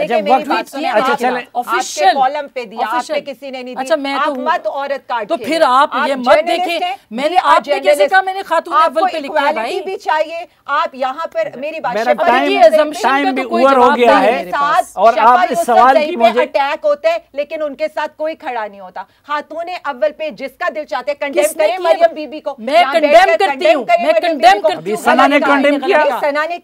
ऑफिशियल कॉलम पे दिया, आपने किसी ने नहीं दी। अच्छा, मैं तो मत औरत काट, तो फिर आप ये मत देखिए, मैंने आपने कैसे कहा मैंने खातून अव्वल पे लिखा है भाई? भी चाहिए आप यहाँ पर मेरी बात, टाइम भी ओवर हो गया है और आप इस सवाल की मुझे अटैक होते हैं लेकिन उनके साथ कोई खड़ा नहीं होता। खातून अव्वल पे जिसका दिल चाहते कंडेम करें मरियम बीबी को, मैं कंडेम करती हूँ, मैं कंडेम करती हूँ। सना ने कंडेम किया,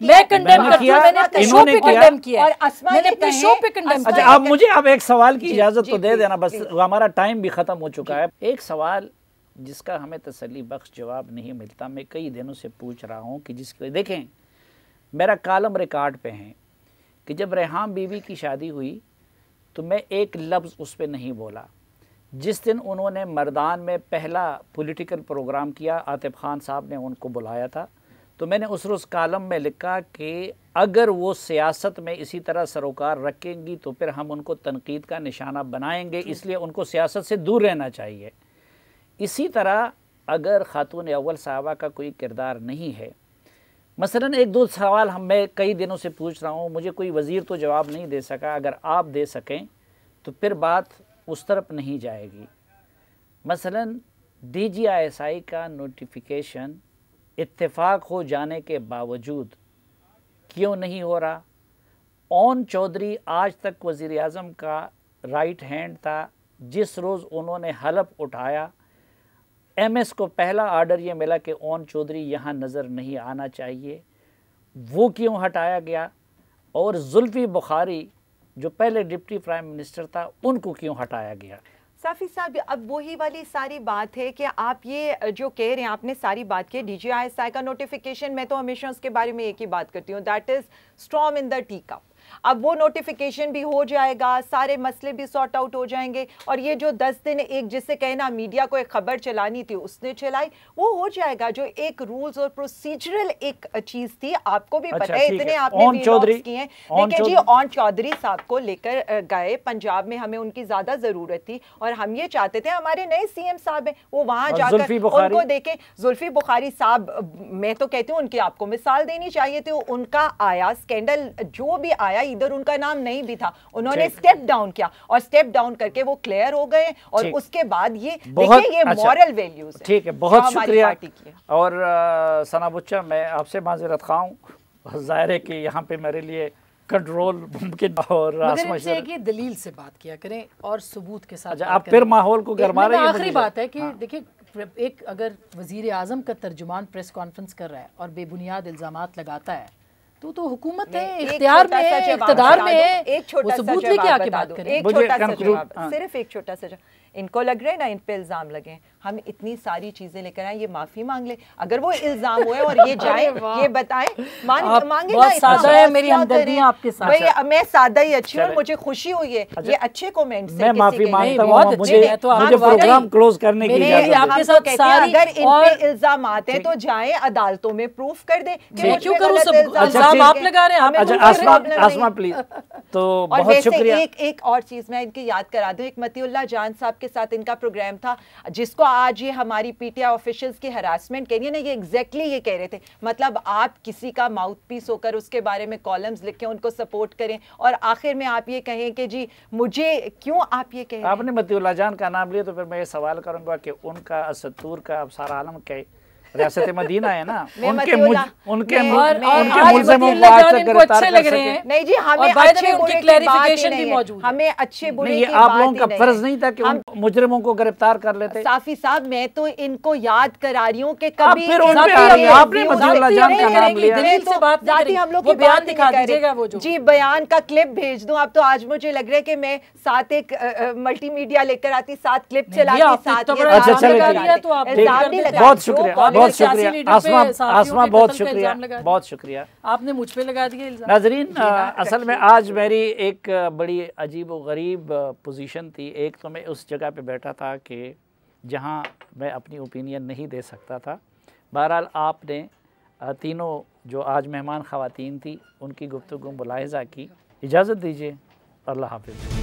मैं कंडेम करती हूँ, मैंने अपने शो पे कंडेम किया, मैंने अपने शो पे कंडेम किया। अच्छा, अब मुझे अब एक सवाल की इजाजत तो दे देना, बस हमारा टाइम भी खत्म हो चुका है। एक सवाल जिसका हमें तसल्ली बख्श जवाब नहीं मिलता, मैं कई दिनों से पूछ रहा हूँ कि जिसके देखें मेरा कॉलम रिकॉर्ड पे है कि जब रेहान बीवी की शादी हुई तो मैं एक लफ्ज़ उस पर नहीं बोला। जिस दिन उन्होंने मर्दान में पहला पॉलिटिकल प्रोग्राम किया, आतिफ खान साहब ने उनको बुलाया था, तो मैंने उस रोज़ कॉलम में लिखा कि अगर वो सियासत में इसी तरह सरोकार रखेंगी तो फिर हम उनको तनकीद का निशाना बनाएंगे, इसलिए उनको सियासत से दूर रहना चाहिए। इसी तरह अगर खातून अव्वल साहबा का कोई किरदार नहीं है, मसलन एक दो सवाल मैं कई दिनों से पूछ रहा हूँ, मुझे कोई वज़ीर तो जवाब नहीं दे सका, अगर आप दे सकें तो फिर बात उस तरफ नहीं जाएगी। मसलन DGISI का नोटिफिकेशन इत्तेफाक हो जाने के बावजूद क्यों नहीं हो रहा? ओन चौधरी आज तक वज़ीर आज़म का राइट हैंड था, जिस रोज़ उन्होंने हलफ उठाया MS को पहला आर्डर ये मिला कि ओन चौधरी यहाँ नज़र नहीं आना चाहिए, वो क्यों हटाया गया? और जुल्फ़ी बुखारी जो पहले डिप्टी प्राइम मिनिस्टर था, उनको क्यों हटाया गया? साफ़ी साहब, अब वही वाली सारी बात है कि आप ये जो कह रहे हैं, आपने सारी बात की DGISI का नोटिफिकेशन, मैं तो हमेशा उसके बारे में एक ही बात करती हूँ, that is storm in the tea cup. अब वो नोटिफिकेशन भी हो जाएगा, सारे मसले भी सॉर्ट आउट हो जाएंगे, और ये जो 10 दिन एक जिससे कहना मीडिया को एक खबर चलानी थी उसने चलाई, वो हो जाएगा। जो एक रूल्स और प्रोसीजरल एक चीज थी, आपको भी पता है, इतने आपने वीलॉग्स किए हैं, लेकिन जी ओन चौधरी साहब को लेकर गए पंजाब में, हमें उनकी ज्यादा जरूरत थी और हम ये चाहते थे हमारे नए CM साहब हैं, वो वहां जाकर उनको देखें। जुल्फी बुखारी साहब, मैं तो कहती हूँ उनकी आपको मिसाल देनी चाहिए थी। उनका आया स्कैंडल, जो भी आया, इधर उनका नाम नहीं भी था, उन्होंने स्टेप डाउन किया और स्टेप डाउन करके वो क्लियर हो गए, और उसके बाद ये देखिए ये मॉरल वैल्यूज है। ठीक है, बहुत शुक्रिया। और सना बुच्चा, मैं आपसे माज़रत खा हूं, ज़ाहिर है कि यहाँ पे मेरे लिए कंट्रोल मुमकिन, और मगर कि दलील से बात किया करें और सबूत के साथ। आप फिर माहौल को गरमा रहे हैं। आखिरी बात है कि देखिए, एक अगर वजीर आजम का तर्जुमान प्रेस कॉन्फ्रेंस कर रहा है और बेबुनियाद इल्जामात लगाता है, तो हुकूमत है, इख्तियार में है, इख्तिदार में है, एक छोटा सा सबूत लेके आके बात करें। एक छोटा सा जवाब, सिर्फ एक छोटा सा, इनको लग रहा है ना इन पे इल्जाम लगे, हम इतनी सारी चीजें लेकर आए, ये माफी मांग ले, अगर वो इल्जाम हुए और ये जाए ये बताएं, मांगे ना। सादा है, मेरी हमदर्दी आपके साथ। भाई मैं सादा ही अच्छी हूं, मुझे खुशी हुई है, ये अच्छे कमेंट्स मैं माफी मांगता हूं, मुझे प्रोग्राम क्लोज करने की इजाजत है। आपके साथ सारी, अगर इन पे इल्जाम आते हैं तो जाए अदालतों में प्रूफ कर दे। क्यों करूं सब इल्जाम आप लगा रहे हैं? आसमा प्लीज। तो बहुत शुक्रिया। एक और चीज मैं इनकी याद करा दूं, एक मतीउल्लाह जान साहब के साथ इनका प्रोग्राम था, जिसको आज ये हमारी PTI ऑफिशियल्स की हरासमेंट कह रही है ना, ये एग्जैक्टली ये कह रहे थे, मतलब आप किसी का माउथ पीस होकर उसके बारे में कॉलम्स लिखें, उनको सपोर्ट करें, और आखिर में आप ये कहें कि जी मुझे क्यों आप ये कहें। आपने मतीउल्लाह जान का नाम लिया तो फिर मैं ये सवाल करूंगा कि उनका असदूर का अब सारा आलम कहे रियासत मदीना है ना, मैं उनके मतीउल्लाह, उनके मैं- उनके आज मुल्ज़िमों को मतीउल्लाह आज जान तक इनको गिरफ्तार अच्छे कर लग रहे सके। हैं। नहीं जी, हमें और by the अच्छे way, उनके बुरे की बात ही clarification भी नहीं है। मौजूद है। हमें अच्छे बुरे नहीं, की ये बात आप लोगों ही का नहीं फर्ज है। नहीं था कि हम उन मुजरिमों को गिरफ्तार कर लेते। साफी साहब, मैं तो इनको याद करा रही हूँ कि आप कभी फिर उन पे जाती आ रही हैं, अपने आपने views मतीउल्लाह से- जान नहीं का नाम करेंगी, लिया। दलील से बात नहीं जाती करेंगी। हम लोग वो की बयान बात ही दिखा नहीं कर दीजिएगा रहे। वो जो। जी, बयान का क्लिप भेज दूं। अब तो आज मुझे लग रहा है कि मैं साथ एक मल्टीमीडिया लेकर आती, साथ क्लिप नहीं, चलाती, आपने साथ इतना ये बड़ा अच्छा, इल्जाम चलिए, लगा ठीक दिया, तो आप इल्जाम कर नहीं देते। लगा। बहुत जो शुक्रिया, कॉलेज बहुत सियासी शुक्रिया लीडर पे आसमा, साथियों आसमा के बहुत कत्ल का शुक्रिया, इल्जाम लगा दिया। बहुत शुक्रिया। आपने मुझ पे लगा दिया इल्जाम। नाजरीन, असल में आज मेरी एक बड़ी अजीब व गरीब पोजीशन थी। एक तो मैं उस जगह पे बैठा था कि जहाँ मैं अपनी ओपिनियन नहीं दे सकता था। बहरहाल आपने तीनों जो आज मेहमान ख़वातीन थी उनकी गुफ्तगू मुलाहिज़ा की। इजाज़त दीजिए, अल्लाह हाफ़िज़।